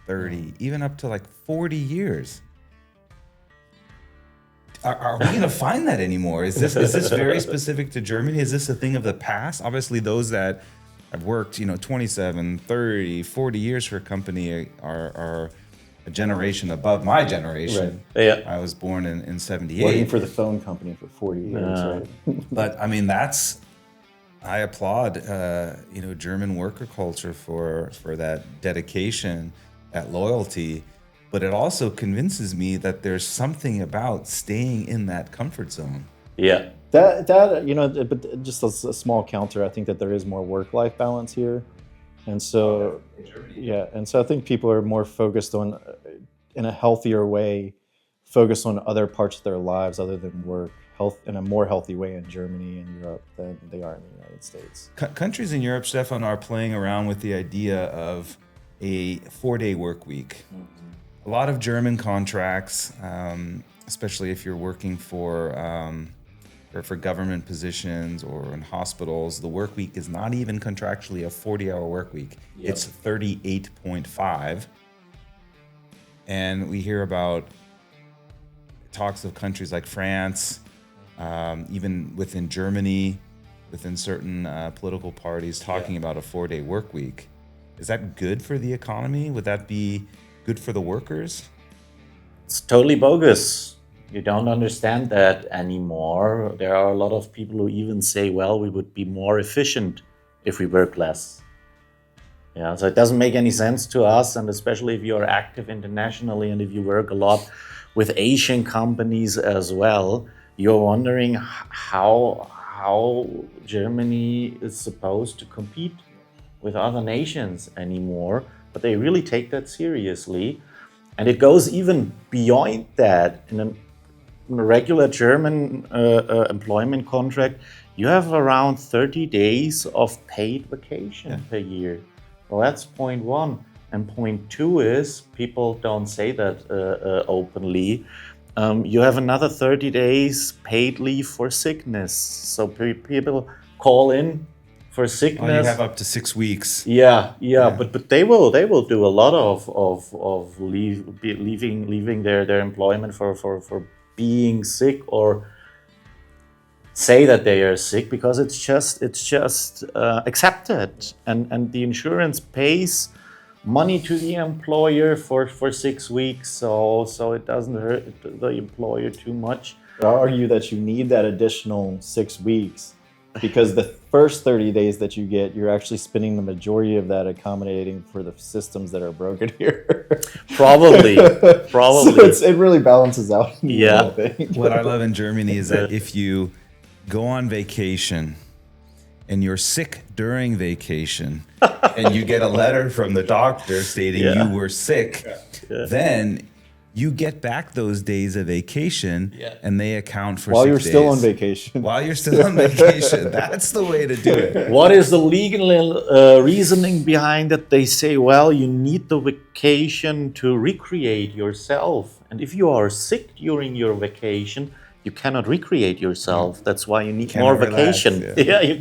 30, even up to like 40 years. Are we going to find that anymore? Is this very specific to Germany? Is this a thing of the past? Obviously, those that have worked, 27, 30, 40 years for a company are a generation above my generation. Right. Yeah. I was born in 78. Working for the phone company for 40 years, right? But I mean, I applaud, German worker culture for that dedication, that loyalty. But it also convinces me that there's something about staying in that comfort zone. Yeah. That but just a small counter, I think that there is more work-life balance here. And so, and so I think people are more focused on, in a healthier way, focused on other parts of their lives other than work, health in a more healthy way in Germany and Europe than they are in the United States. Countries in Europe, Stefan, are playing around with the idea of a 4-day work week. A lot of German contracts, especially if you're working for government positions or in hospitals, the work week is not even contractually a 40-hour work week. Yep. It's 38.5. And we hear about talks of countries like France, even within Germany, within certain political parties, talking about a 4-day work week. Is that good for the economy? Would that be good for the workers? It's totally bogus. You don't understand that anymore. There are a lot of people who even say, well, we would be more efficient if we work less. Yeah, so it doesn't make any sense to us, and especially if you're active internationally and if you work a lot with Asian companies as well, you're wondering how Germany is supposed to compete with other nations anymore. But they really take that seriously. And it goes even beyond that. In a regular German employment contract, you have around 30 days of paid vacation per year. Well, that's point one. And point two is, people don't say that openly, you have another 30 days paid leave for sickness. So people call in for sickness. Oh, you have up to 6 weeks. Yeah. But they will do a lot of leaving their employment for being sick, or say that they are sick because it's just accepted, and the insurance pays money to the employer for 6 weeks, so it doesn't hurt the employer too much. I'll argue that you need that additional 6 weeks, because the first 30 days that you get, you're actually spending the majority of that accommodating for the systems that are broken here. Probably. So it really balances out. Yeah. What I love in Germany is that if you go on vacation and you're sick during vacation and you get a letter from the doctor stating you were sick, then you get back those days of vacation and they account for 6 days. While you're still on vacation. While you're still on vacation. That's the way to do it. What is the legal reasoning behind it? They say, well, you need the vacation to recreate yourself. And if you are sick during your vacation, you cannot recreate yourself. That's why you need more vacation. Relax, You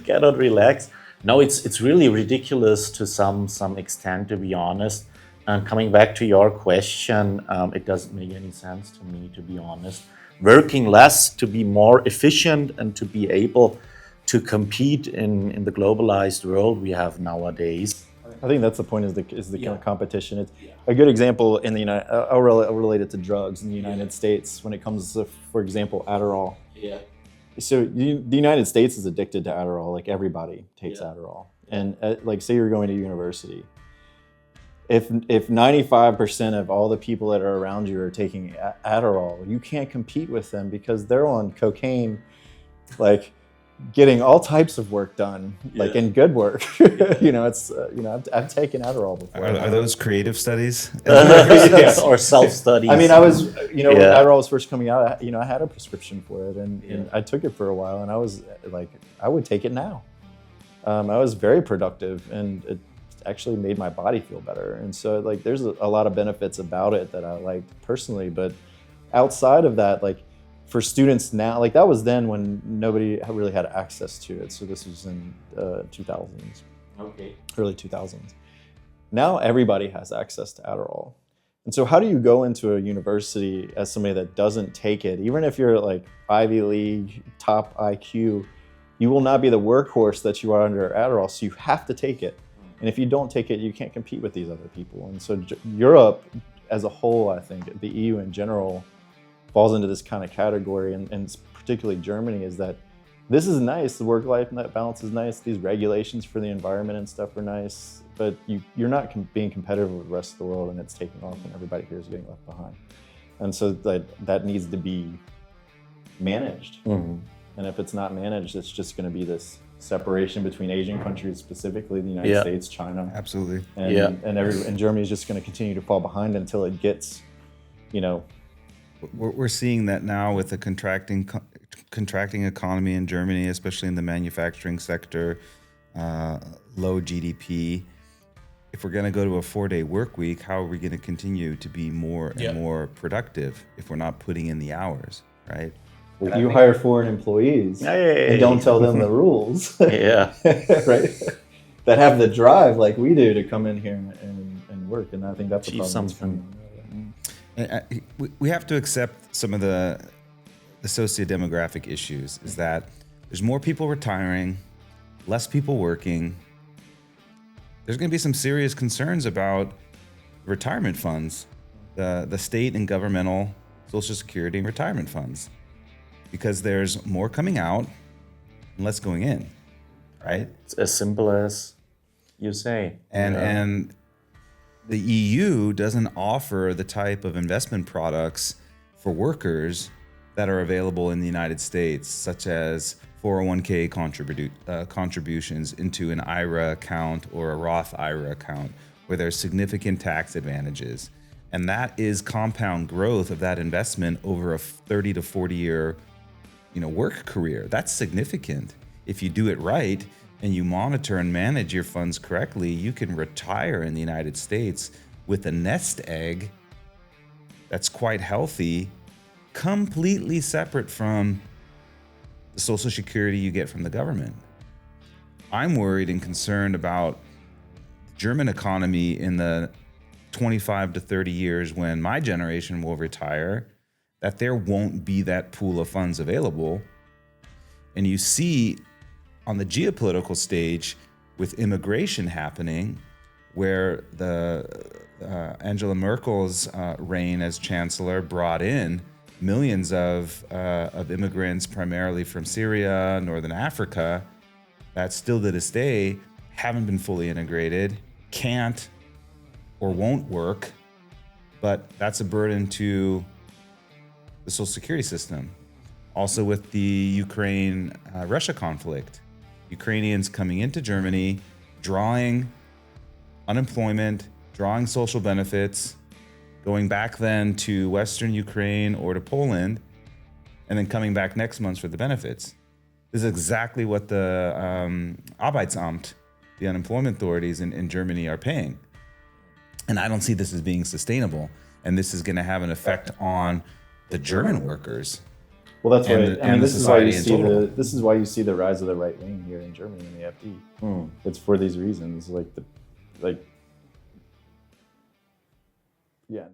cannot relax. No, it's really ridiculous to some extent, to be honest. And coming back to your question, it doesn't make any sense to me, to be honest. Working less to be more efficient and to be able to compete in the globalized world we have nowadays. I think that's the point, is the kind of competition. It's a good example in the I'll relate it to drugs in the United States when it comes to, for example, Adderall. Yeah. So the United States is addicted to Adderall. Like, everybody takes Adderall. And like, say you're going to university. If 95% of all the people that are around you are taking Adderall, you can't compete with them because they're on cocaine, like getting all types of work done, like in good work. It's I've taken Adderall before. Are those creative studies? Or self-studies. I mean, I was, when Adderall was first coming out, I had a prescription for it, and I took it for a while, and I was like, I would take it now. I was very productive, and it actually made my body feel better. And so, like, there's a lot of benefits about it that I liked personally. But outside of that, like, for students now, like, that was then when nobody really had access to it. So this was in 2000s, early 2000s. now everybody has access to Adderall. And so how do you go into a university as somebody that doesn't take it? Even if you're like Ivy League, top IQ, you will not be the workhorse that you are under Adderall, so you have to take it. And if you don't take it, you can't compete with these other people. And so Europe as a whole, I think, the EU in general, falls into this kind of category, and particularly Germany, is that this is nice, the work-life balance is nice, these regulations for the environment and stuff are nice, but you're not being competitive with the rest of the world, and it's taking off, and everybody here is getting left behind. And so that needs to be managed. And if it's not managed, it's just going to be this separation between Asian countries, specifically the United States, China. Absolutely. And Germany is just going to continue to fall behind until it gets, We're seeing that now with the contracting economy in Germany, especially in the manufacturing sector, low GDP. If we're going to go to a 4-day work week, how are we going to continue to be more and more productive if we're not putting in the hours, right? Well, you hire foreign employees and don't tell them the rules, Yeah. right? That have the drive like we do to come in here and work, and I think that's Achieve a problem. something. We have to accept some of the socio-demographic issues, is that there's more people retiring, less people working. There's going to be some serious concerns about retirement funds, the state and governmental Social Security and retirement funds, because there's more coming out and less going in, right? It's as simple as you say. And the EU doesn't offer the type of investment products for workers that are available in the United States, such as 401k contributions into an IRA account or a Roth IRA account, where there's significant tax advantages. And that is compound growth of that investment over a 30 to 40 year work career. That's significant. If you do it right and you monitor and manage your funds correctly, you can retire in the United States with a nest egg that's quite healthy, completely separate from the Social Security you get from the government. I'm worried and concerned about the German economy in the 25 to 30 years when my generation will retire, that there won't be that pool of funds available. And you see on the geopolitical stage with immigration happening, where Angela Merkel's reign as chancellor brought in millions of immigrants, primarily from Syria, Northern Africa, that still to this day haven't been fully integrated, can't or won't work, but that's a burden to the Social Security system. Also with the Ukraine-Russia conflict, Ukrainians coming into Germany, drawing unemployment, drawing social benefits, going back then to Western Ukraine or to Poland, and then coming back next month for the benefits. This is exactly what the Arbeitsamt, the unemployment authorities in Germany, are paying. And I don't see this as being sustainable. And this is going to have an effect on the German workers. Well, that's why this is why you see the rise of the right wing here in Germany in the FD. It's for these reasons, yeah.